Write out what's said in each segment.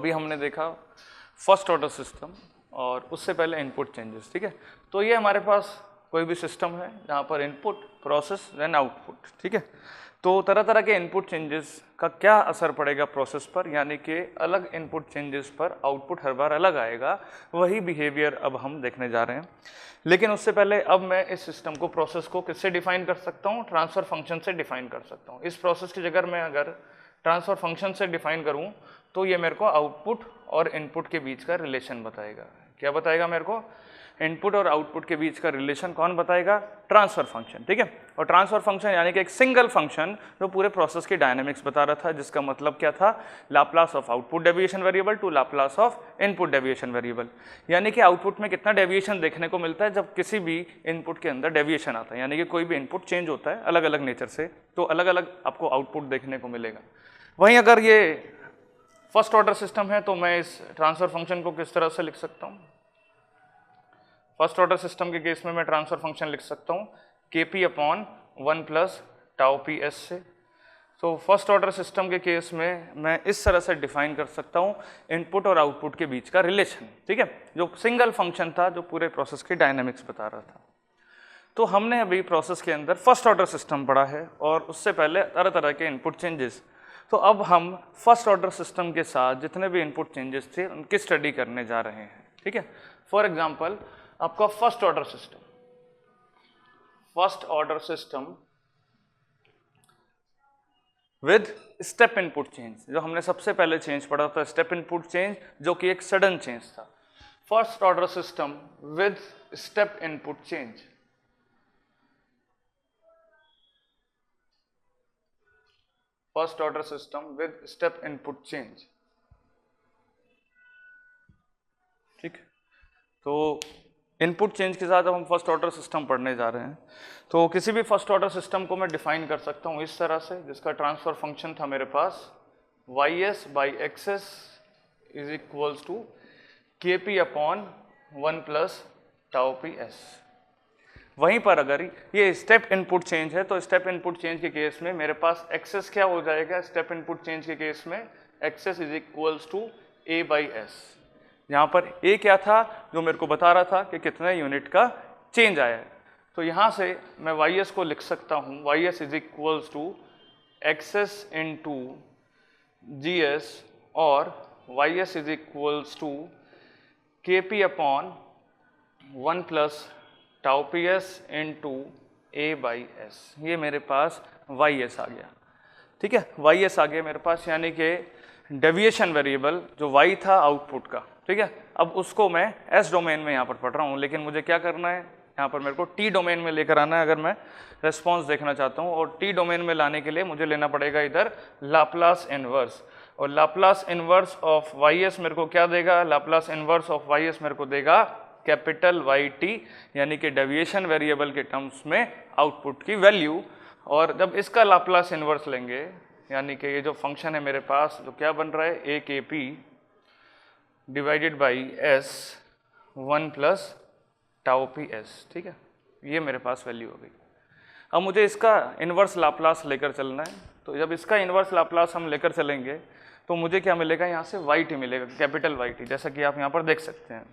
अभी हमने देखा फर्स्ट ऑर्डर सिस्टम और उससे पहले इनपुट चेंजेस, ठीक है। तो ये हमारे पास कोई भी सिस्टम है जहाँ पर इनपुट, प्रोसेस देन आउटपुट, ठीक है। तो तरह तरह के इनपुट चेंजेस का क्या असर पड़ेगा प्रोसेस पर, यानी कि अलग इनपुट चेंजेस पर आउटपुट हर बार अलग आएगा, वही बिहेवियर अब हम देखने जा रहे हैं। लेकिन उससे पहले अब मैं इस सिस्टम को, प्रोसेस को किससे डिफाइन कर सकता हूँ? ट्रांसफर फंक्शन से डिफाइन कर सकता हूँ। इस प्रोसेस की जगह मैं अगर ट्रांसफर फंक्शन से डिफाइन करूँ तो ये मेरे को आउटपुट और इनपुट के बीच का रिलेशन बताएगा। क्या बताएगा मेरे को? इनपुट और आउटपुट के बीच का रिलेशन कौन बताएगा? ट्रांसफर फंक्शन, ठीक है। और ट्रांसफर फंक्शन यानी कि एक सिंगल फंक्शन जो पूरे प्रोसेस की डायनेमिक्स बता रहा था, जिसका मतलब क्या था? Laplace of output deviation variable to Laplace of input deviation variable, यानी कि आउटपुट में कितना डेविएशन देखने को मिलता है जब किसी भी इनपुट के अंदर डेविएशन आता है, यानी कि कोई भी इनपुट चेंज होता है अलग अलग नेचर से, तो अलग अलग आपको आउटपुट देखने को मिलेगा। वहीं अगर ये फर्स्ट ऑर्डर सिस्टम है तो मैं इस ट्रांसफर फंक्शन को किस तरह से लिख सकता हूँ? फर्स्ट ऑर्डर सिस्टम के केस में मैं ट्रांसफर फंक्शन लिख सकता हूँ Kp upon 1 plus tau P S से। तो फर्स्ट ऑर्डर सिस्टम के केस में मैं इस तरह से डिफाइन कर सकता हूँ इनपुट और आउटपुट के बीच का रिलेशन, ठीक है, जो सिंगल फंक्शन था जो पूरे प्रोसेस की डायनेमिक्स बता रहा था। तो हमने अभी प्रोसेस के अंदर फर्स्ट ऑर्डर सिस्टम पढ़ा है और उससे पहले तरह तरह के इनपुट चेंजेस। तो अब हम फर्स्ट ऑर्डर सिस्टम के साथ जितने भी इनपुट चेंजेस थे उनकी स्टडी करने जा रहे हैं, ठीक है। फॉर एग्जांपल आपका first order system with step input change, जो हमने सबसे पहले चेंज पढ़ा था स्टेप इनपुट चेंज, जो कि एक सडन चेंज था। First order system with step input change, first order system with step input change, ठीक। तो इनपुट चेंज के साथ अब हम फर्स्ट ऑर्डर सिस्टम पढ़ने जा रहे हैं। तो किसी भी फर्स्ट ऑर्डर सिस्टम को मैं डिफाइन कर सकता हूँ इस तरह से, जिसका ट्रांसफर फंक्शन था मेरे पास ys by x s is equals to Kp upon 1 plus tau P s. वहीं पर अगर ये स्टेप इनपुट चेंज है तो स्टेप इनपुट चेंज के केस में मेरे पास एक्सेस क्या हो जाएगा? स्टेप इनपुट चेंज के केस में x s is equals to a by s. यहाँ पर a क्या था? जो मेरे को बता रहा था कि कितने यूनिट का चेंज आया है। तो यहाँ से मैं ys को लिख सकता हूँ ys is equals to X S into gs और ys is equals to Kp upon 1 plus tau P S into a by S. ये मेरे पास ys आ गया, ठीक है, ys आ गया मेरे पास, यानी कि डेविएशन वेरिएबल जो y था आउटपुट का, ठीक है। अब उसको मैं s डोमेन में यहाँ पर पढ़ रहा हूँ, लेकिन मुझे क्या करना है? यहाँ पर मेरे को t डोमेन में लेकर आना है अगर मैं रेस्पॉन्स देखना चाहता हूँ। और t डोमेन में लाने के लिए मुझे लेना पड़ेगा इधर लाप्लास इनवर्स, और लाप्लास इनवर्स ऑफ ys मेरे को क्या देगा? लाप्लास इनवर्स ऑफ ys मेरे को देगा कैपिटल YT, यानी कि डेविएशन वेरिएबल के टर्म्स में आउटपुट की वैल्यू। और जब इसका लाप्लास इनवर्स लेंगे, यानी कि ये जो फंक्शन है मेरे पास जो क्या बन रहा है AKP divided by S 1 plus tau P S, ठीक है, ये मेरे पास वैल्यू हो गई। अब मुझे इसका इन्वर्स लाप्लास लेकर चलना है। तो जब इसका इन्वर्स लाप्लास हम लेकर चलेंगे तो मुझे क्या मिलेगा? यहाँ से YT मिलेगा, कैपिटल YT, जैसा कि आप यहाँ पर देख सकते हैं।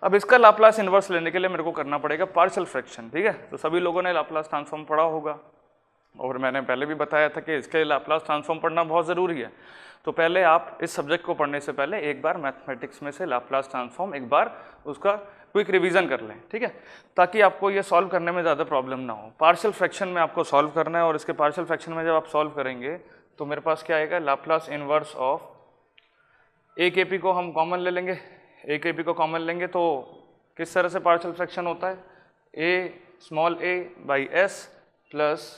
अब इसका लाप्लास इन्वर्स लेने के लिए मेरे को करना पड़ेगा पार्शियल फ्रैक्शन, ठीक है। तो सभी लोगों ने लाप्लास ट्रांसफॉर्म पढ़ा होगा और मैंने पहले भी बताया था कि इसके लाप्लास ट्रांसफॉर्म पढ़ना बहुत ज़रूरी है। तो पहले आप इस सब्जेक्ट को पढ़ने से पहले एक बार मैथमेटिक्स में से लाप्लास ट्रांसफॉर्म एक बार उसका क्विक रिवीजन कर लें, ठीक है, ताकि आपको ये सॉल्व करने में ज़्यादा प्रॉब्लम ना हो। पार्शियल फ्रैक्शन में आपको सॉल्व करना है और इसके पार्शियल फ्रैक्शन में जब आप सॉल्व करेंगे तो मेरे पास क्या आएगा? लाप्लास इनवर्स ऑफ AKP को हम कॉमन ले लेंगे। AKP को कॉमन लेंगे तो किस तरह से पार्शियल फ्रैक्शन होता है? a small a by s plus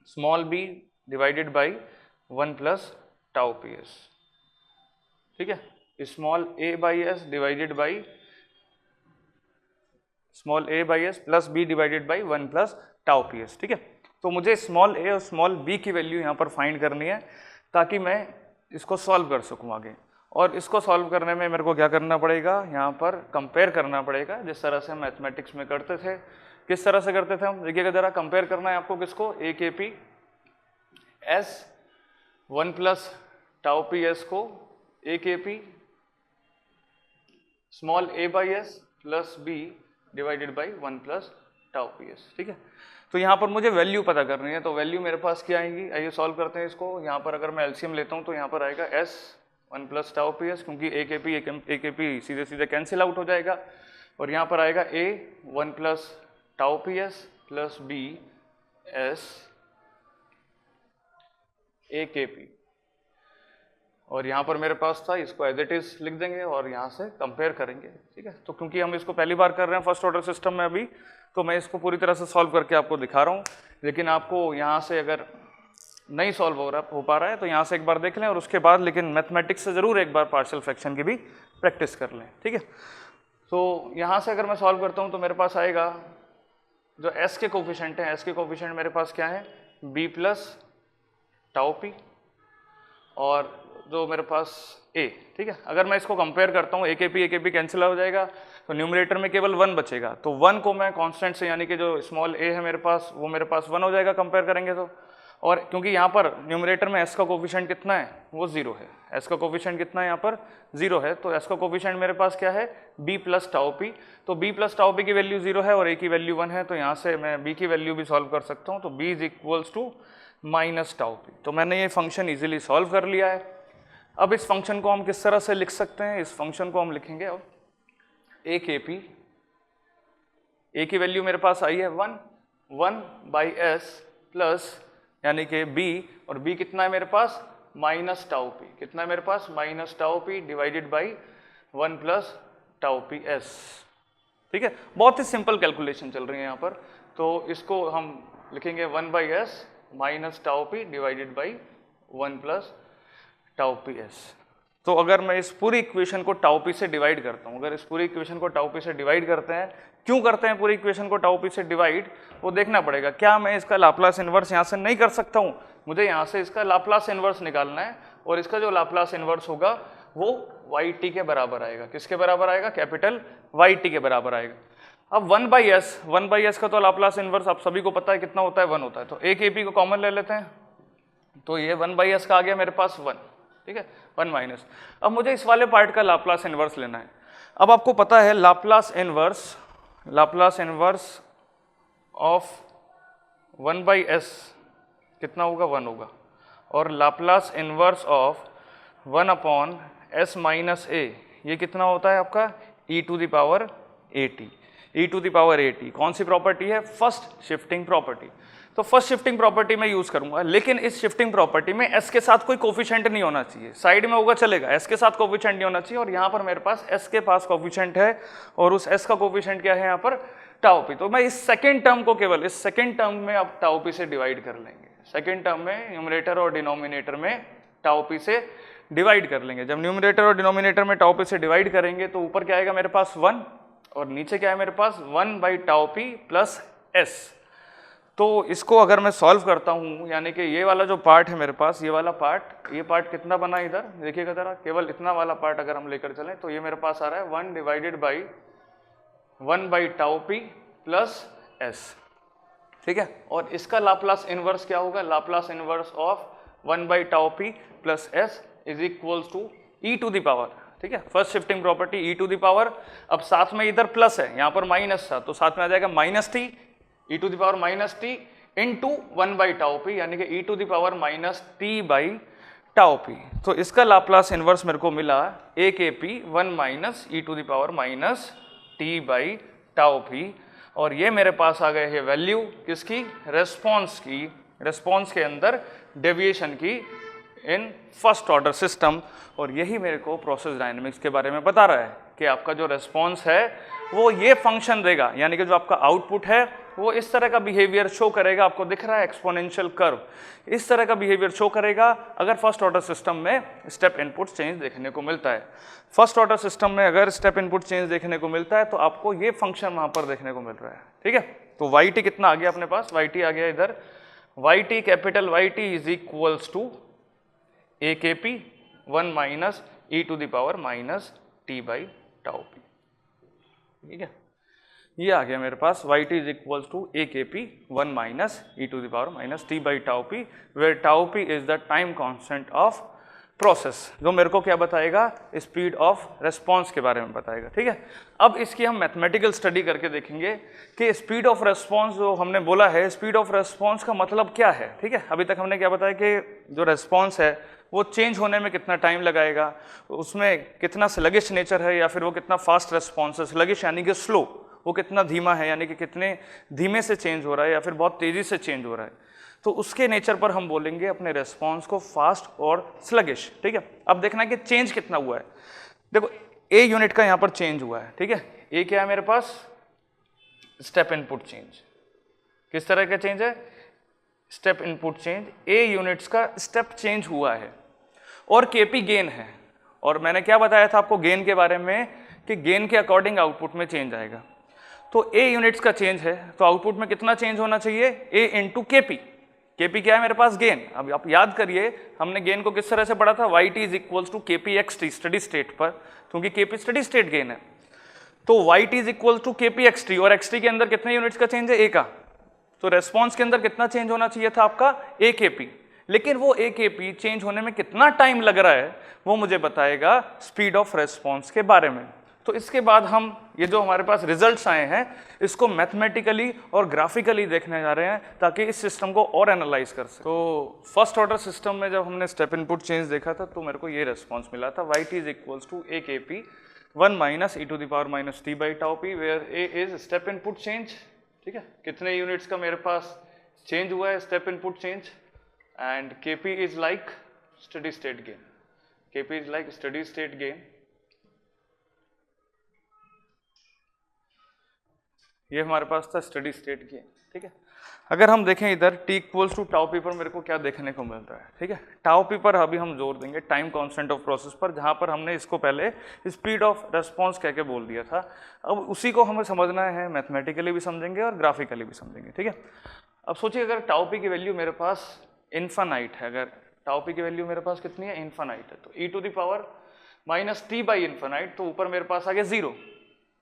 small b divided by 1 plus tau P S, ठीक है। Small a by s divided by small a by s plus b divided by 1 plus tau P S, ठीक है। तो मुझे small a और small b की value यहाँ पर फाइंड करनी है ताकि मैं इसको सॉल्व कर सकूँ आगे। और इसको सॉल्व करने में मेरे को क्या करना पड़ेगा? यहाँ पर कंपेयर करना पड़ेगा, जिस तरह से हम मैथमेटिक्स में करते थे। किस तरह से करते थे हम? देखिएगा जरा, कंपेयर करना है आपको किसको? AKP S 1 plus tau P S को A K P small a by S plus B divided by 1 plus tau P S. ठीक है, तो यहाँ पर मुझे वैल्यू पता करनी है, तो वैल्यू मेरे पास क्या आएंगी, आइए सॉल्व करते हैं इसको। यहाँ पर अगर मैं एलसीएम लेता हूँ तो यहाँ पर आएगा s 1 plus tau P S, क्योंकि ए के पी सीधे सीधे कैंसिल आउट हो जाएगा, और यहाँ पर आएगा a 1 plus tau P S plus B S A K P, और यहाँ पर मेरे पास था, इसको एज इट इज लिख देंगे और यहाँ से कंपेयर करेंगे। ठीक है, तो क्योंकि हम इसको पहली बार कर रहे हैं फर्स्ट ऑर्डर सिस्टम में अभी, तो मैं इसको पूरी तरह से सॉल्व करके आपको दिखा रहा हूँ, लेकिन आपको यहाँ से अगर नहीं सॉल्व हो पा रहा है तो यहाँ से एक बार देख लें, और उसके बाद लेकिन मैथमेटिक्स से ज़रूर एक बार पार्शियल फ्रैक्शन की भी प्रैक्टिस कर लें। ठीक है, तो यहाँ से अगर मैं सॉल्व करता हूँ तो मेरे पास आएगा जो एस के कोफिशिएंट हैं, एस के कोफिशिएंट मेरे पास क्या है, बी प्लस टाउ पी, और जो मेरे पास a। ठीक है, अगर मैं इसको कंपेयर करता हूँ, ए के पी कैंसिल हो जाएगा, तो न्यूमरेटर में केवल 1 बचेगा, तो 1 को मैं कांस्टेंट से, यानी कि जो स्मॉल a है मेरे पास, वो मेरे पास 1 हो जाएगा कंपेयर करेंगे तो। और क्योंकि यहाँ पर न्यूमरेटर में s का कोफिशिएंट कितना है, वो 0 है, s का कोफिशिएंट कितना है यहाँ पर 0 है, तो s का कोफिशिएंट मेरे पास क्या है, b प्लस टाउ पी, तो b प्लस टाउ पी की वैल्यू 0 है और a की वैल्यू 1 है, तो यहाँ से मैं b की वैल्यू भी सॉल्व कर सकता हूँ, तो b is equals to minus tau P. तो मैंने ये फंक्शन इजीली सॉल्व कर लिया है। अब इस फंक्शन को हम किस तरह से लिख सकते हैं, इस फंक्शन को हम लिखेंगे अब ए के पी, ए की वैल्यू मेरे पास आई है 1 बाई एस प्लस, यानी कि बी, और बी कितना है मेरे पास, माइनस टाउ पी, कितना है मेरे पास, minus tau P divided by 1 plus tau P S. ठीक है, बहुत ही सिंपल कैलकुलेशन चल रही है यहाँ पर, तो इसको हम लिखेंगे 1 by S minus tau P divided by 1 plus tau P S. तो अगर मैं इस पूरी इक्वेशन को टाउ पी से डिवाइड करता हूँ, अगर इस पूरी इक्वेशन को टाउ पी से डिवाइड करते हैं, क्यों करते हैं पूरी इक्वेशन को टाउ पी से डिवाइड, वो देखना पड़ेगा। क्या मैं इसका लाप्लास इन्वर्स यहाँ से नहीं कर सकता हूँ, मुझे यहाँ से इसका लाप्लास इन्वर्स निकालना है, और इसका जो लाप्लास इन्वर्स होगा वो वाई टी के बराबर आएगा। किसके बराबर आएगा, कैपिटल वाई टी के बराबर आएगा। अब 1 बाई एस का तो लाप्लास इन्वर्स आप सभी को पता है कितना होता है, 1 होता है, तो ए के पी को कॉमन ले लेते हैं, तो ये 1 बाई एस का आ गया मेरे पास 1। ठीक है, 1 माइनस। अब मुझे इस वाले पार्ट का लाप्लास इन्वर्स लेना है। अब आपको पता है Laplace inverse of 1 by S कितना होगा, 1 होगा, और Laplace inverse of 1 upon S minus A, ये कितना होता है आपका, e to the power A T. e to the power A T कौन सी प्रॉपर्टी है, फर्स्ट शिफ्टिंग प्रॉपर्टी। तो फर्स्ट शिफ्टिंग प्रॉपर्टी मैं यूज करूंगा, लेकिन इस शिफ्टिंग प्रॉपर्टी में s के साथ कोई कोफिशिएंट नहीं होना चाहिए, साइड में होगा चलेगा, s के साथ कोफिशिएंट नहीं होना चाहिए, और यहाँ पर मेरे पास s के पास कोफिशिएंट है, और उस s का कोफिशिएंट क्या है यहाँ पर, टाउ पी। तो मैं इस सेकेंड टर्म को, केवल इस सेकेंड टर्म में अब टाउ पी से डिवाइड कर लेंगे, सेकेंड टर्म में न्यूमरेटर और डिनोमिनेटर में टाउ पी से डिवाइड कर लेंगे। जब न्यूमरेटर और डिनोमिनेटर में टाउ पी से डिवाइड करेंगे तो ऊपर क्या आएगा मेरे पास 1, और नीचे क्या है मेरे पास 1 by tau P plus S. तो इसको अगर मैं सॉल्व करता हूँ, यानी कि ये वाला जो पार्ट है मेरे पास, ये वाला पार्ट, ये पार्ट कितना बना इधर देखिएगा जरा, केवल इतना वाला पार्ट अगर हम लेकर चलें तो ये मेरे पास आ रहा है 1 divided by 1 by tau P plus S. ठीक है, और इसका लाप्लास इन्वर्स क्या होगा, Laplace inverse of 1 by tau P plus S is equals to E to the power. ठीक है, first shifting property E to the power, अब साथ में इधर प्लस है, यहाँ पर माइनस था, तो साथ में आ जाएगा minus T, E to the power minus T into 1 by tau P, यानी कि E to the power minus T by tau P. तो इसका लाप्लास इन्वर्स मेरे को मिला A K P 1 minus E to the power minus T by tau P, और ये मेरे पास आ गए है वैल्यू किसकी, रेस्पॉन्स की, रेस्पॉन्स के अंदर डेविएशन की इन फर्स्ट ऑर्डर सिस्टम। और यही मेरे को प्रोसेस डायनेमिक्स के बारे में बता रहा है कि आपका जो रेस्पॉन्स है वो ये फंक्शन देगा, यानी कि जो आपका आउटपुट है वो इस तरह का बिहेवियर शो करेगा। आपको दिख रहा है एक्सपोनेंशियल कर्व, इस तरह का बिहेवियर शो करेगा अगर फर्स्ट ऑर्डर सिस्टम में स्टेप इनपुट चेंज देखने को मिलता है। फर्स्ट ऑर्डर सिस्टम में अगर स्टेप इनपुट चेंज देखने को मिलता है तो आपको ये फंक्शन वहां पर देखने को मिल रहा है। ठीक है, तो वाई टी कितना आ गया अपने पास, वाई टी आ गया इधर, Y T capital Y T is equals to A K P 1 minus E to the power minus T by tau P. ठीक है, ये आ गया मेरे पास Y T is equals to A K P 1 minus E to the power minus T by tau P, where tau P is the time constant of process, जो मेरे को क्या बताएगा, स्पीड ऑफ रेस्पॉन्स के बारे में बताएगा। ठीक है, अब इसकी हम मैथमेटिकल स्टडी करके देखेंगे कि स्पीड ऑफ रेस्पॉन्स जो हमने बोला है, स्पीड ऑफ रेस्पॉन्स का मतलब क्या है। ठीक है, अभी तक हमने क्या बताया कि जो रेस्पॉन्स है वो चेंज होने में कितना टाइम लगाएगा, उसमें कितना स्लगिश नेचर है या फिर वो कितना फास्ट रेस्पॉन्स है। स्लगिश यानी कि स्लो, वो कितना धीमा है यानी कि कितने धीमे से चेंज हो रहा है या फिर बहुत तेजी से चेंज हो रहा है। तो उसके नेचर पर हम बोलेंगे अपने रेस्पॉन्स को फास्ट और स्लगिश। ठीक है, अब देखना है कि चेंज कितना हुआ है। देखो ए यूनिट का यहाँ पर चेंज हुआ है। ठीक है, ए क्या है मेरे पास, स्टेप इनपुट चेंज। किस तरह का चेंज है, step input change. A units का स्टेप चेंज हुआ है और केपी गेन है। और मैंने क्या बताया था आपको गेन के बारे में कि गेन के अकॉर्डिंग आउटपुट में चेंज आएगा। तो ए यूनिट्स का चेंज है तो आउटपुट में कितना चेंज होना चाहिए, ए इंटू केपी। केपी क्या है मेरे पास, गेन। अब आप याद करिए हमने गेन को किस तरह से पढ़ा था, Y T is equals to KP X T steady state पर, क्योंकि केपी स्टडी स्टेट गेन है। तो Y T is equals to KP X T, और एक्स टी के अंदर कितने यूनिट्स का चेंज है, ए का। तो रेस्पॉन्स के अंदर कितना चेंज होना चाहिए था आपका, ए के पी। लेकिन वो ए के पी चेंज होने में कितना टाइम लग रहा है वो मुझे बताएगा स्पीड ऑफ रेस्पॉन्स के बारे में। तो इसके बाद हम ये जो हमारे पास रिजल्ट्स आए हैं इसको मैथमेटिकली और ग्राफिकली देखने जा रहे हैं ताकि इस सिस्टम को और एनालाइज कर सकें। तो फर्स्ट ऑर्डर सिस्टम में जब हमने स्टेप इनपुट चेंज देखा था तो मेरे को ये रेस्पॉन्स मिला था, Y T is equals to A K P 1 minus E to the power minus T by tau P, where A is step input change. ठीक है, कितने यूनिट्स का मेरे पास चेंज हुआ है, step input change, and K P is like study state gain. K P is like study state gain. ये हमारे पास था स्टडी स्टेट गेन। ठीक है, अगर हम देखें इधर T equals to tau P पर मेरे को क्या देखने को मिल रहा है। ठीक है, टाउ पी पर अभी हम जोर देंगे टाइम कांस्टेंट ऑफ प्रोसेस पर, जहां पर हमने इसको पहले स्पीड ऑफ रेस्पॉन्स कह के बोल दिया था। अब उसी को हमें समझना है, मैथमेटिकली भी समझेंगे और ग्राफिकली भी समझेंगे। ठीक है, अब सोचिए अगर टाउ पी की वैल्यू मेरे पास इन्फानाइट है, अगर टाउ पी की वैल्यू मेरे पास कितनी है, इन्फानाइट है, तो E to the power minus T by infinite, तो ऊपर मेरे पास आ गया 0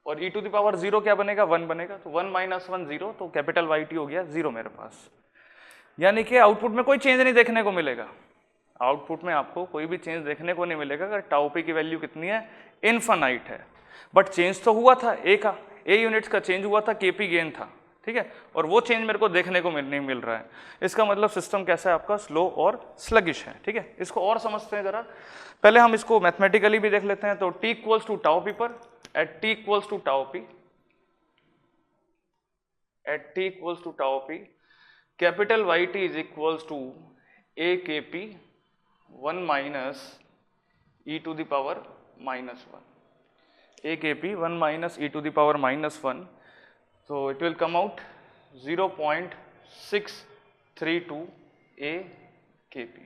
और e टू द पावर 0 क्या बनेगा, 1 बनेगा। तो 1 माइनस 1 0, तो कैपिटल वाई टी हो गया 0 मेरे पास। यानी कि आउटपुट में कोई चेंज नहीं देखने को मिलेगा, आउटपुट में आपको कोई भी चेंज देखने को नहीं मिलेगा अगर टाउ पी की वैल्यू कितनी है, इन्फानाइट है। बट चेंज तो हुआ था ए का, ए यूनिट्स का चेंज हुआ था, केपी गेन था। ठीक है, और वो चेंज मेरे को देखने को नहीं मिल रहा है। इसका मतलब सिस्टम कैसा है आपका, स्लो और स्लगिश है। ठीक है, इसको और समझते हैं जरा। पहले हम इसको मैथमेटिकली भी देख लेते हैं। तो T equals to tau P पर, at t equals to tau p, at t equals to tau p, capital YT is equals to a k p 1 minus e to the power minus 1, a k p 1 minus e to the power minus 1, so it will come out 0.632 a k p.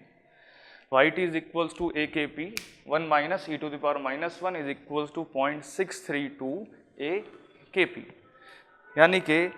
Yt is equals to a k p 1 minus e to the power minus 1 is equals to 0.632 a k p। यानी कि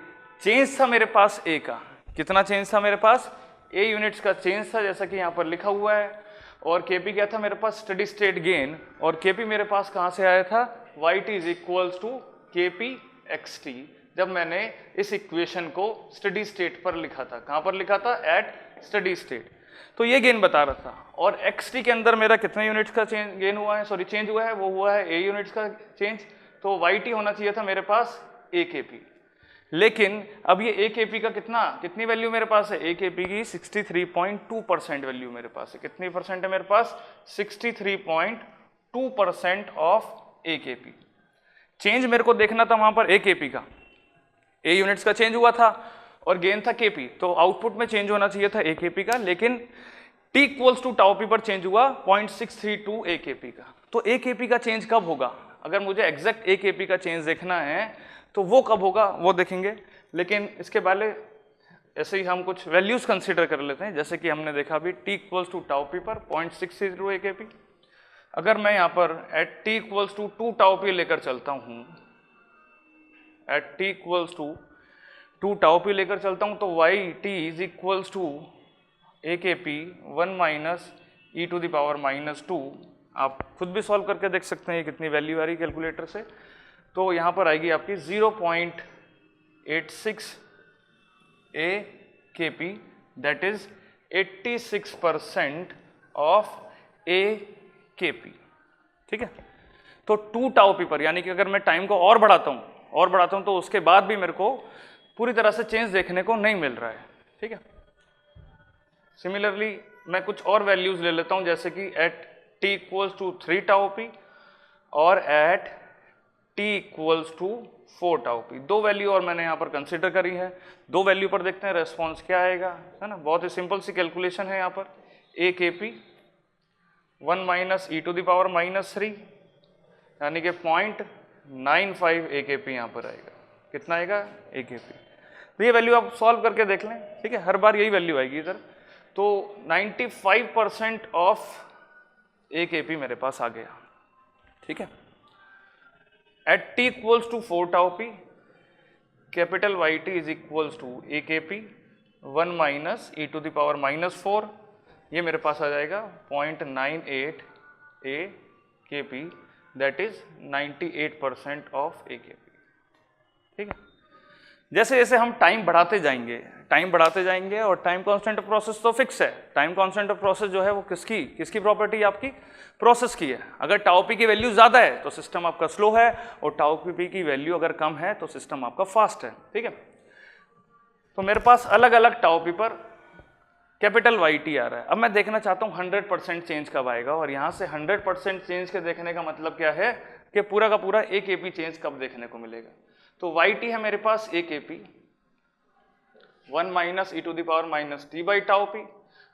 change था मेरे पास a का, कितना change था मेरे पास, a units का change था जैसा कि यहाँ पर लिखा हुआ है, और kp क्या था मेरे पास, स्टडी स्टेट गेन, और kp मेरे पास कहाँ से आया था, yt is equals to kp xt, जब मैंने इस इक्वेशन को स्टडी स्टेट पर लिखा था। कहाँ पर लिखा था, एट स्टडी स्टेट। तो ये गेन बता रहा था। और xt के अंदर मेरा कितने यूनिट्स का चेंज गेन हुआ है, सॉरी चेंज हुआ है, वो हुआ है a यूनिट्स का चेंज। तो yt होना चाहिए था मेरे पास akp, लेकिन अब ये akp का कितनी वैल्यू मेरे पास है, akp की 63.2% वैल्यू मेरे पास है। कितनी परसेंट है मेरे पास, 63.2% ऑफ akp। चेंज मेरे को देखना था वहां पर akp का, a यूनिट्स का चेंज हुआ था और गेन था kp, तो आउटपुट में चेंज होना चाहिए था akp का, लेकिन t equals to tau P पर चेंज हुआ 0.632 akp का। तो akp का चेंज कब होगा, अगर मुझे एग्जैक्ट akp का चेंज देखना है तो वो कब होगा वो देखेंगे। लेकिन इसके पहले ऐसे ही हम कुछ वैल्यूज कंसीडर कर लेते हैं, जैसे कि हमने देखा अभी t equals to tau P पर 0.632 akp। अगर मैं यहाँ पर at t equals to 2 tau P लेकर चलता हूँ, at t equals to 2 tau P लेकर चलता हूँ, तो yt is equals to akp 1 minus E to the power minus 2। आप खुद भी सॉल्व करके देख सकते हैं कितनी वैल्यू आ रही कैलकुलेटर से। तो यहाँ पर आएगी आपकी 0.86 akp, that is 86% of A K P, ठीक है। तो 2 टाउ पी पर, यानी कि अगर मैं टाइम को और बढ़ाता हूं तो उसके बाद भी मेरे को पूरी तरह से चेंज देखने को नहीं मिल रहा है, ठीक है। सिमिलरली मैं कुछ और वैल्यूज ले लेता हूं, जैसे कि at T equals to 3 tau P और at T equals to 4 tau P. 2 value और मैंने यहाँ पर कंसिडर करी है। 2 वैल्यू पर देखते हैं रेस्पॉन्स क्या आएगा, है ना। बहुत ही सिंपल सी कैलकुलेशन है यहाँ पर। A K P 1 minus E to the power -3, यानी कि 0.95 ए के पी यहाँ पर आएगा। कितना आएगा ए के पी। तो ये वैल्यू आप सॉल्व करके देख लें, ठीक है, हर बार यही वैल्यू आएगी इधर। तो 95% ऑफ ए के पी मेरे पास आ गया, ठीक है। At T equals to 4 tau P capital Y T is equals to A K P 1 minus E to the power -4, ये मेरे पास आ जाएगा 0.98 A K P, that is 98% of A K P, ठीक है। जैसे जैसे हम टाइम बढ़ाते जाएंगे और टाइम कांस्टेंट ऑफ प्रोसेस तो फिक्स है। टाइम कांस्टेंट ऑफ प्रोसेस जो है वो किसकी प्रॉपर्टी है, आपकी प्रोसेस की है। अगर टाउ पी की वैल्यू ज्यादा है तो सिस्टम आपका स्लो है, और टाउ पी की वैल्यू अगर कम है तो सिस्टम आपका फास्ट है, ठीक है। तो मेरे पास अलग अलग टाउ पी पर कैपिटल वाई टी आ रहा है। अब मैं देखना चाहता हूँ 100% चेंज कब आएगा, और यहाँ से 100% चेंज के देखने का मतलब क्या है कि पूरा का पूरा ए के पी चेंज कब देखने को मिलेगा। तो वाई टी है मेरे पास A K P 1 minus E to the power -t by tau P.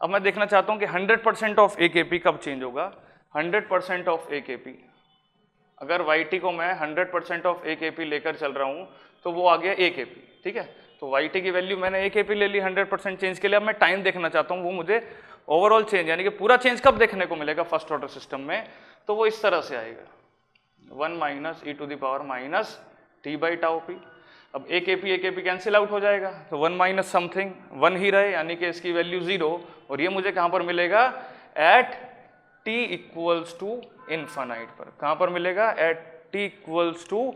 अब मैं देखना चाहता हूँ कि 100% ऑफ ए के पी कब चेंज होगा। 100% ऑफ ए के पी, अगर वाई टी को मैं 100% ऑफ ए के पी लेकर चल रहा हूँ तो वो आ गया ए के पी, ठीक है। तो वाई टी की वैल्यू मैंने ए के पी ले ली 100% चेंज के लिए। अब मैं टाइम देखना चाहता हूँ, वो मुझे ओवरऑल चेंज यानी कि पूरा चेंज कब देखने को मिलेगा फर्स्ट ऑर्डर सिस्टम में। तो वो इस तरह से आएगा 1 minus E to the power -t by tau P. अब A K P cancel out हो जाएगा, तो 1 माइनस समथिंग 1 ही रहे, यानी कि इसकी वैल्यू 0, और ये मुझे कहाँ पर मिलेगा at t equals to infinite पर। कहाँ पर मिलेगा at t equals to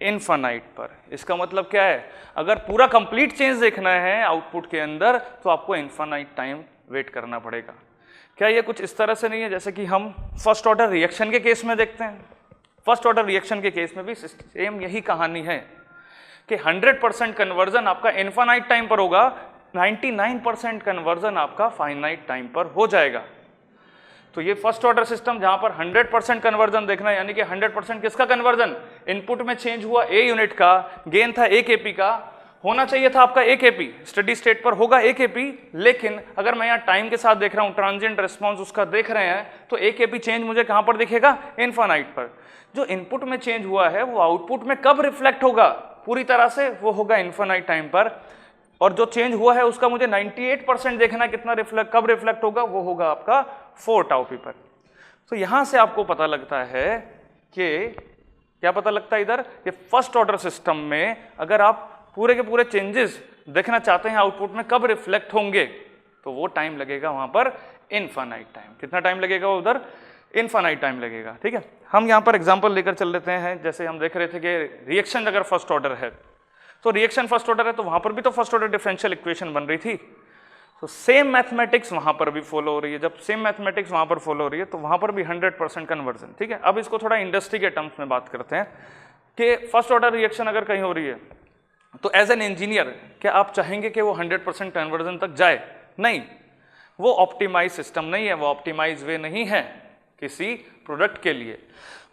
infinite पर। इसका मतलब क्या है, अगर पूरा कंप्लीट चेंज देखना है आउटपुट के अंदर तो आपको इन्फानाइट टाइम वेट करना पड़ेगा। क्या ये कुछ इस तरह से नहीं है जैसे कि हम फर्स्ट ऑर्डर रिएक्शन के केस में देखते हैं। फर्स्ट ऑर्डर रिएक्शन के केस में भी सेम यही कहानी है कि 100% कन्वर्जन आपका इन्फानाइट टाइम पर होगा, 99% कन्वर्जन आपका फाइनाइट टाइम पर हो जाएगा। तो ये फर्स्ट ऑर्डर सिस्टम जहां पर 100% कन्वर्जन देखना है, यानी कि 100% किसका कन्वर्जन, इनपुट में चेंज हुआ ए यूनिट का, गेन था ए के पी का, होना चाहिए था आपका ए के पी, स्टडी स्टेट पर होगा ए के पी। लेकिन अगर मैं यहाँ टाइम के साथ देख रहा हूँ, ट्रांजिएंट रिस्पॉन्स उसका देख रहे हैं, तो ए के पी चेंज मुझे कहां पर दिखेगा इनफानाइट पर। जो इनपुट में चेंज हुआ है वो आउटपुट में कब रिफ्लेक्ट होगा पूरी तरह से, वो होगा इनफानाइट टाइम पर। और जो चेंज हुआ है उसका मुझे 98% देखना, कितना कब रिफ्लेक्ट होगा, वो होगा आपका 4 टाउ पी पर। तो यहां से आपको पता लगता है कि क्या पता लगता है इधर कि फर्स्ट ऑर्डर सिस्टम में अगर आप पूरे के पूरे चेंजेस देखना चाहते हैं आउटपुट में कब रिफ्लेक्ट होंगे, तो वो टाइम लगेगा वहां पर इनफानाइट टाइम। कितना टाइम लगेगा उधर, इनफानाइट टाइम लगेगा, ठीक है। हम यहाँ पर एग्जांपल लेकर चल लेते हैं। जैसे हम देख रहे थे कि रिएक्शन अगर फर्स्ट ऑर्डर है, तो रिएक्शन फर्स्ट ऑर्डर है तो वहां पर भी तो फर्स्ट ऑर्डर डिफरेंशियल इक्वेशन बन रही थी। तो सेम मैथमेटिक्स वहां पर भी फॉलो हो रही है। जब सेम मैथमेटिक्स वहां पर फॉलो हो रही है तो वहां पर भी 100% कन्वर्जन, ठीक है। अब इसको थोड़ा इंडस्ट्री के टर्म्स में बात करते हैं कि फर्स्ट ऑर्डर रिएक्शन अगर कहीं हो रही है तो एज एन इंजीनियर क्या आप चाहेंगे कि वो 100% कन्वर्जन तक जाए? नहीं, वो ऑप्टिमाइज सिस्टम नहीं है, वो ऑप्टिमाइज वे नहीं है किसी प्रोडक्ट के लिए।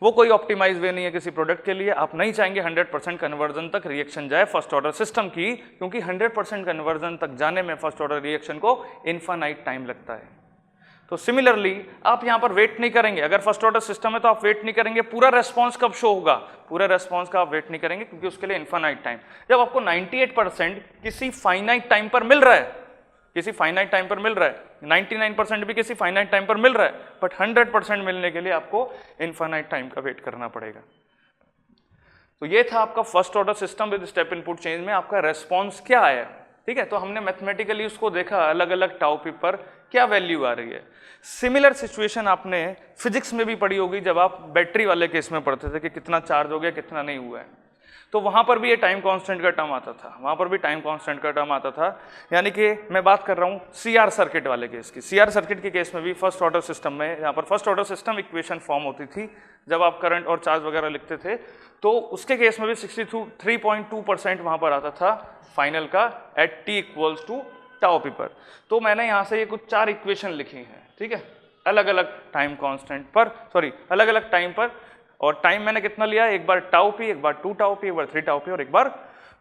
वो कोई ऑप्टिमाइज वे नहीं है किसी प्रोडक्ट के लिए। आप नहीं चाहेंगे 100% कन्वर्जन तक रिएक्शन जाए फर्स्ट ऑर्डर सिस्टम की, क्योंकि 100% कन्वर्जन तक जाने में फर्स्ट ऑर्डर रिएक्शन को इनफानाइट टाइम लगता है। तो सिमिलरली आप यहाँ पर वेट नहीं करेंगे, अगर फर्स्ट ऑर्डर सिस्टम है तो आप वेट नहीं करेंगे पूरा रेस्पॉन्स कब शो होगा, पूरे रेस्पॉन्स का आप वेट नहीं करेंगे, क्योंकि उसके लिए इनफानाइट टाइम। जब आपको 98% किसी फाइनाइट टाइम पर मिल रहा है, किसी फाइनाइट टाइम पर मिल रहा है, 99% भी किसी फाइनाइट टाइम पर मिल रहा है, बट 100% मिलने के लिए आपको इनफाइनाइट टाइम का वेट करना पड़ेगा। तो ये था आपका first order system with step input change में आपका रेस्पॉन्स क्या आया, ठीक है। तो हमने मैथमेटिकली उसको देखा, अलग अलग टाउ पी पर क्या वैल्यू आ रही है। सिमिलर सिचुएशन आपने फिजिक्स में भी पढ़ी होगी जब आप बैटरी वाले केस में पढ़ते थे कि कितना चार्ज हो गया कितना नहीं हुआ है। तो वहाँ पर भी ये टाइम कांस्टेंट का टर्म आता था, वहाँ पर भी टाइम कांस्टेंट का टर्म आता था। यानी कि मैं बात कर रहा हूँ CR सर्किट वाले केस की। CR सर्किट के केस में भी फर्स्ट ऑर्डर सिस्टम में, यहाँ पर first order system equation form होती थी जब आप करंट और चार्ज वगैरह लिखते थे, तो उसके केस में भी 63.2% वहाँ पर आता था फाइनल का at t equals to tau P पर। तो मैंने यहाँ से ये कुछ 4 इक्वेशन लिखी हैं, ठीक है, अलग अलग टाइम कांस्टेंट पर, सॉरी अलग अलग टाइम पर, और टाइम मैंने कितना लिया, एक बार टाउ पी, एक बार 2 टाउ पी, एक बार 3 टाउ पी और एक बार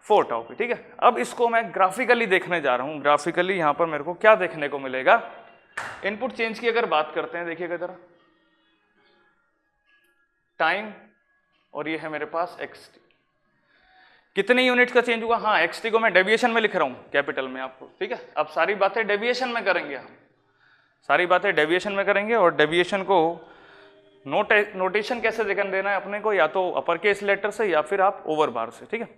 4 टाउ पी, ठीक है। अब इसको मैं ग्राफिकली देखने जा रहा हूँ। ग्राफिकली यहाँ पर मेरे को क्या देखने को मिलेगा, इनपुट चेंज की अगर बात करते हैं, देखिएगा जरा, टाइम और ये है मेरे पास xt, कितने यूनिट्स का चेंज हुआ, हाँ xt को मैं डेविएशन में लिख रहा हूँ कैपिटल में आपको, ठीक है। अब सारी बातें डेविएशन में करेंगे हम, सारी बातें डेविएशन में करेंगे, और डेविएशन को नोटेशन कैसे देना है अपने को, या तो अपर केस लेटर से या फिर आप ओवर बार से, ठीक है।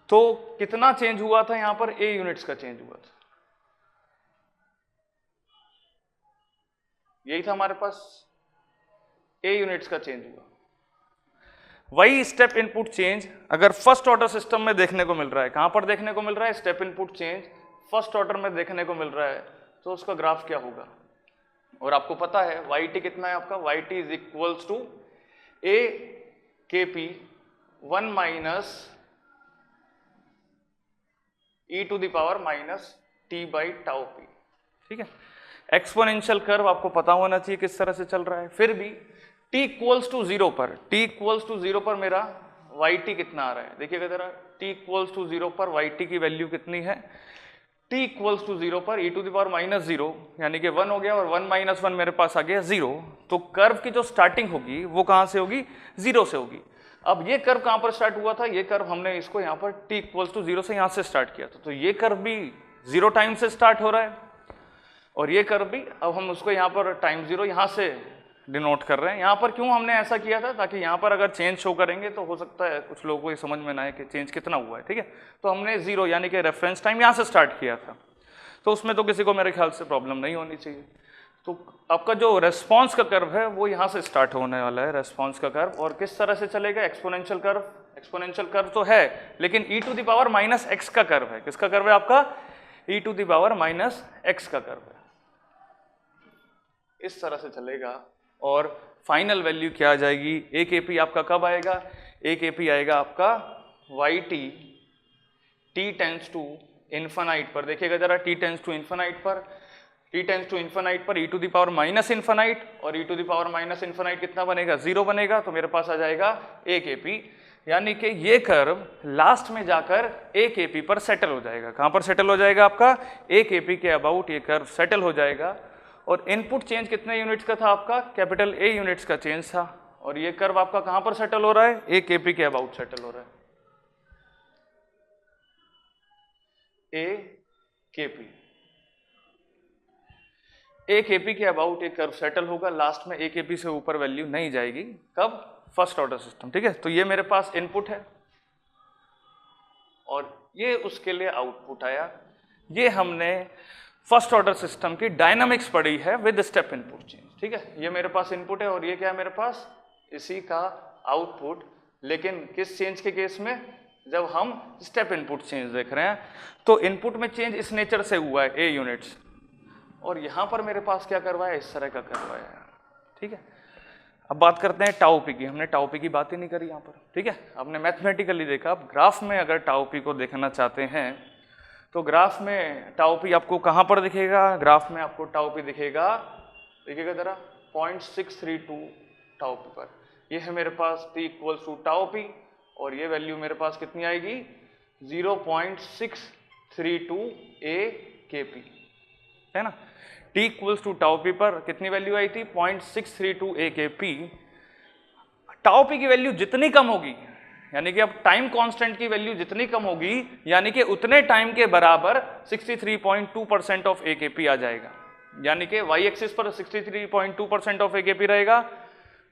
तो कितना चेंज हुआ था यहाँ पर, a यूनिट्स का चेंज हुआ था, यही था हमारे पास, a यूनिट्स का चेंज हुआ। वही स्टेप इनपुट चेंज अगर फर्स्ट ऑर्डर सिस्टम में देखने को मिल रहा है, कहां पर देखने को मिल रहा है, step input change first order में देखने को मिल रहा है, तो उसका ग्राफ क्या होगा। और आपको पता है yt कितना है आपका, yt is equals to a kp 1 minus e to the power minus t by tau P, ठीक है। एक्सपोनेंशियल कर्व आपको पता होना चाहिए किस तरह से चल रहा है। फिर भी t इक्वल्स टू 0 पर, t इक्वल्स टू 0 पर मेरा yt कितना आ रहा है, देखिएगा जरा, t इक्वल्स टू 0 पर yt की वैल्यू कितनी है, t इक्वल्स टू 0 पर e to the power minus 0 यानी कि 1 हो गया, और 1 माइनस 1 मेरे पास आ गया 0। तो कर्व की जो स्टार्टिंग होगी वो कहाँ से होगी, 0 से होगी। अब ये कर्व कहाँ पर स्टार्ट हुआ था, ये कर्व हमने इसको यहाँ पर t इक्वल्स टू 0 से यहाँ से स्टार्ट किया था, तो ये कर्व भी 0 टाइम से स्टार्ट हो रहा है, और ये कर्व भी अब हम उसको यहाँ पर टाइम 0 यहाँ से डिनोट कर रहे हैं। यहाँ पर क्यों हमने ऐसा किया था, ताकि यहाँ पर अगर चेंज शो करेंगे तो हो सकता है कुछ लोगों को ये समझ में ना आए कि चेंज कितना हुआ है, ठीक है। तो हमने 0 यानी कि रेफरेंस टाइम यहाँ से स्टार्ट किया था, तो उसमें तो किसी को मेरे ख्याल से प्रॉब्लम नहीं होनी चाहिए। तो आपका जो रेस्पॉन्स का कर्व है वो यहाँ से स्टार्ट होने वाला है, रेस्पॉन्स का कर्व, और किस तरह से चलेगा, एक्सपोनेंशियल कर्व। एक्सपोनेंशियल कर्व तो है, लेकिन e to the power minus X का कर्व है। किसका कर्व है आपका, e to the power minus X का कर्व है, इस तरह से चलेगा। और फाइनल वैल्यू क्या आ जाएगी, a kp आपका कब आएगा, a kp आएगा आपका yt t tends to infinite पर, देखिएगा जरा, t टेंस टू इन्फिनाइट पर, t टेंस टू इन्फिनाइट पर e to the power minus infinite, और e to the power minus infinite कितना बनेगा, 0 बनेगा, तो मेरे पास आ जाएगा a kp, यानी कि ये कर्व लास्ट में जाकर a kp पर सेटल हो जाएगा। कहां पर सेटल हो जाएगा आपका, a kp के अबाउट ये कर्व सेटल हो जाएगा। और इनपुट चेंज कितने यूनिट्स का था आपका, कैपिटल A यूनिट्स का चेंज था, और ये कर्व आपका कहां पर सेटल हो रहा है, a kp के अबाउट सेटल हो रहा है, a kp के अबाउट एक कर्व सेटल होगा, लास्ट में a kp से ऊपर वैल्यू नहीं जाएगी, कब, फर्स्ट ऑर्डर सिस्टम, ठीक है। तो ये मेरे पास इनपुट है और ये उसके लिए आउटपुट आया। ये हमने फर्स्ट ऑर्डर सिस्टम की डायनामिक्स पढ़ी है विद स्टेप इनपुट चेंज, ठीक है। ये मेरे पास इनपुट है और ये क्या है मेरे पास, इसी का आउटपुट, लेकिन किस चेंज के केस में, जब हम स्टेप इनपुट चेंज देख रहे हैं। तो इनपुट में चेंज इस नेचर से हुआ है a यूनिट्स, और यहां पर मेरे पास क्या करवाया, इस तरह का करवाया, ठीक है। अब बात करते हैं टाउ पी की, हमने टाउ पी की बात ही नहीं करी यहाँ पर, ठीक है। हमने मैथमेटिकली देखा। अब ग्राफ में अगर टाउ पी को देखना चाहते हैं तो ग्राफ में टाउ पी आपको कहाँ पर दिखेगा, ग्राफ में आपको टाउ पी दिखेगा, देखिएगा जरा, 0.632 टाउ पी पर। ये है मेरे पास t equals to tau P, और ये वैल्यू मेरे पास कितनी आएगी, 0.632 a kp, है ना। t equals to tau P पर कितनी वैल्यू आई थी, 0.632 a kp। टाउ पी की वैल्यू जितनी कम होगी, यानी कि अब टाइम कांस्टेंट की वैल्यू जितनी कम होगी, यानी कि उतने टाइम के बराबर 63.2% ऑफ a kp आ जाएगा, यानी कि y एक्सिस पर 63.2% ऑफ a kp रहेगा,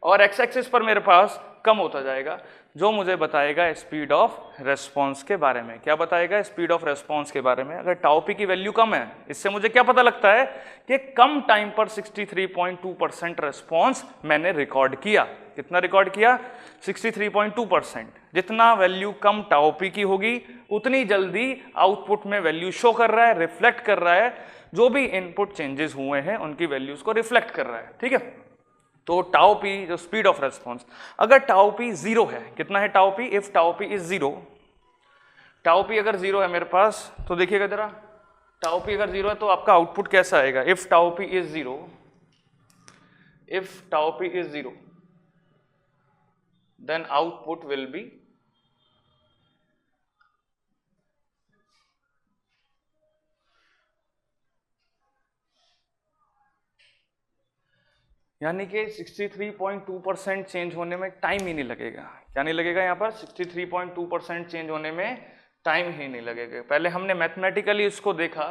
और x एक्सिस पर मेरे पास कम होता जाएगा, जो मुझे बताएगा स्पीड ऑफ रेस्पॉन्स के बारे में। क्या बताएगा? स्पीड ऑफ रेस्पॉन्स के बारे में। अगर टाउ पी की वैल्यू कम है, इससे मुझे क्या पता लगता है कि कम टाइम पर 63.2% रेस्पॉन्स मैंने रिकॉर्ड किया। कितना रिकॉर्ड किया? 63.2%। जितना वैल्यू कम टाउ पी की होगी उतनी जल्दी आउटपुट में वैल्यू शो कर रहा है, रिफ्लेक्ट कर रहा है, जो भी इनपुट चेंजेस हुए हैं उनकी वैल्यूज को रिफ्लेक्ट कर रहा है। ठीक है, तो टाउ पी जो स्पीड ऑफ रेस्पॉन्स, अगर टाउ पी 0 है, कितना है tau P? If tau P is 0, tau P अगर 0 है मेरे पास, तो देखिएगा जरा, टाउ पी अगर 0 है तो आपका आउटपुट कैसा आएगा? If tau P is 0, if tau P is 0, then output will be यानी कि 63.2% चेंज होने में टाइम ही नहीं लगेगा। क्या नहीं लगेगा? यहाँ पर 63.2% चेंज होने में टाइम ही नहीं लगेगा। पहले हमने मैथमेटिकली इसको देखा।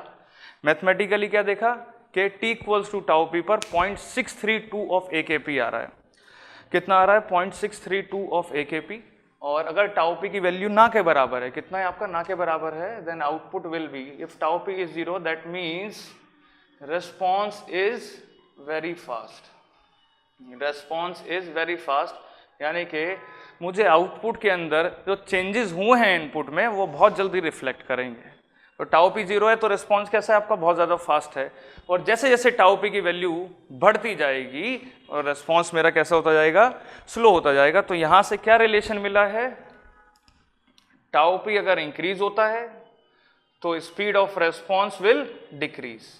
मैथमेटिकली क्या देखा कि t equals to tau P पर 0.632 ऑफ AKP आ रहा है। कितना आ रहा है? 0.632 ऑफ AKP। और अगर टाउ पी की वैल्यू ना के बराबर है, कितना है आपका? ना के बराबर है, then output will be, if tau P is 0, that means response is very fast. Response is very fast, यानी कि मुझे आउटपुट के अंदर जो चेंजेस हुए हैं इनपुट में वो बहुत जल्दी रिफ्लेक्ट करेंगे। तो टाउ पी 0 है तो रेस्पॉन्स कैसा है आपका? बहुत ज़्यादा फास्ट है। और जैसे जैसे टाउ पी की वैल्यू बढ़ती जाएगी और रेस्पॉन्स मेरा कैसा होता जाएगा? स्लो होता जाएगा। तो यहाँ से क्या रिलेशन मिला है? टाउ पी अगर इंक्रीज होता है तो speed of response will decrease.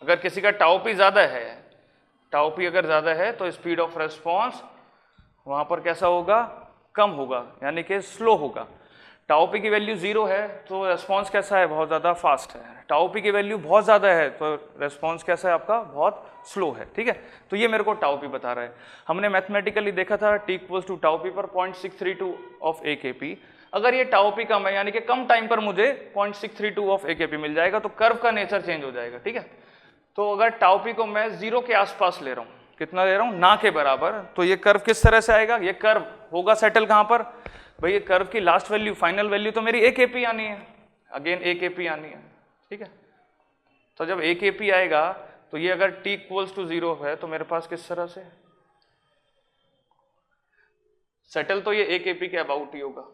अगर किसी का टाउ पी ज़्यादा है, टाउ पी अगर ज़्यादा है तो स्पीड ऑफ रेस्पॉन्स वहाँ पर कैसा होगा? कम होगा, यानी कि स्लो होगा। टाउ पी की वैल्यू 0 है तो रेस्पॉन्स कैसा है? बहुत ज़्यादा फास्ट है। टाउ पी की वैल्यू बहुत ज़्यादा है तो रेस्पॉन्स कैसा है आपका? बहुत स्लो है। ठीक है, तो ये मेरे को टाउ पी बता रहा है। हमने मैथमेटिकली देखा था t equals to tau P पर 0.632 ऑफ AKP। अगर ये टाउ पी कम है, यानी कि कम टाइम पर मुझे 0.632 ऑफ AKP मिल जाएगा, तो कर्व का नेचर चेंज हो जाएगा। ठीक है, तो अगर टाउ पी को मैं 0 के आसपास ले रहा हूँ, कितना ले रहा हूँ? ना के बराबर, तो ये कर्व किस तरह से आएगा? ये कर्व होगा सेटल कहाँ पर भाई? ये कर्व की लास्ट वैल्यू, फाइनल वैल्यू तो मेरी AKP आनी है, अगेन AKP आनी है। ठीक है, तो जब AKP आएगा तो ये अगर t इक्वल्स टू 0 है तो मेरे पास किस तरह से सेटल, तो ये AKP के अबाउट ही होगा।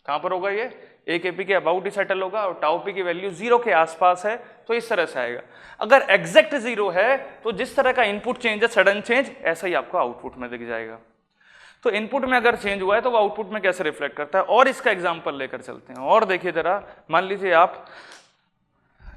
कहाँ पर होगा? ये AKP के अबाउट ही सेटल होगा। और टाउ पी की वैल्यू 0 के आसपास है तो इस तरह से आएगा। अगर एग्जैक्ट 0 है तो जिस तरह का इनपुट चेंज है, सडन चेंज, ऐसा ही आपको आउटपुट में दिख जाएगा। तो इनपुट में अगर चेंज हुआ है तो वो आउटपुट में कैसे रिफ्लेक्ट करता है, और इसका एग्जाम्पल लेकर चलते हैं। और देखिए जरा, मान लीजिए आप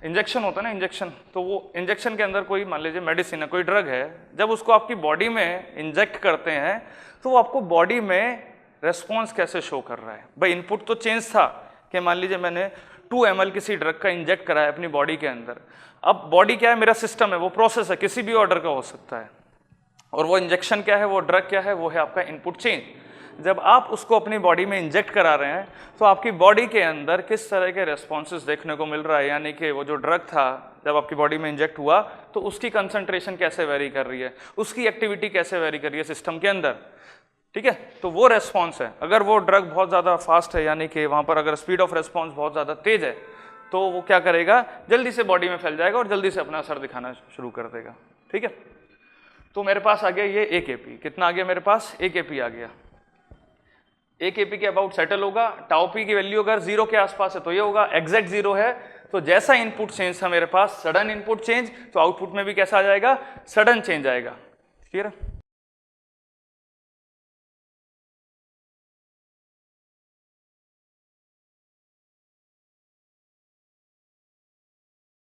इंजेक्शन होता है ना, इंजेक्शन, तो वो इंजेक्शन के अंदर कोई, मान लीजिए मेडिसिन है, कोई ड्रग है, जब उसको आपकी बॉडी में इंजेक्ट करते हैं तो वो आपको बॉडी में रेस्पॉन्स कैसे शो कर रहा है? भाई इनपुट तो चेंज था कि मान लीजिए मैंने 2 ml किसी ड्रग का इंजेक्ट करा है अपनी बॉडी के अंदर। अब बॉडी क्या है? मेरा सिस्टम है, वो प्रोसेस है, किसी भी ऑर्डर का हो सकता है। और वो इंजेक्शन क्या है? वो ड्रग क्या है? वो है आपका इनपुट चेंज। जब आप उसको अपनी बॉडी में इंजेक्ट करा रहे हैं तो आपकी बॉडी के अंदर किस तरह के रेस्पॉन्सेज देखने को मिल रहा है, यानी कि वो जो ड्रग था जब आपकी बॉडी में इंजेक्ट हुआ तो उसकी कंसंट्रेशन कैसे वेरी कर रही है, उसकी एक्टिविटी कैसे वेरी कर रही है सिस्टम के अंदर। ठीक है, तो वो रेस्पॉन्स है। अगर वो ड्रग बहुत ज़्यादा फास्ट है, यानी कि वहाँ पर अगर स्पीड ऑफ रेस्पॉन्स बहुत ज़्यादा तेज है, तो वो क्या करेगा? जल्दी से बॉडी में फैल जाएगा और जल्दी से अपना असर दिखाना शुरू कर देगा। ठीक है, तो मेरे पास आ गया ये AKP। कितना आ गया मेरे पास? AKP आ गया। AKP के अबाउट सेटल होगा। टाउ पी की वैल्यू अगर 0 के आसपास है तो ये होगा, एग्जैक्ट 0 है तो जैसा इनपुट चेंज था मेरे पास, सडन इनपुट चेंज, तो आउटपुट में भी कैसा आ जाएगा? सडन चेंज आएगा। क्लियर है?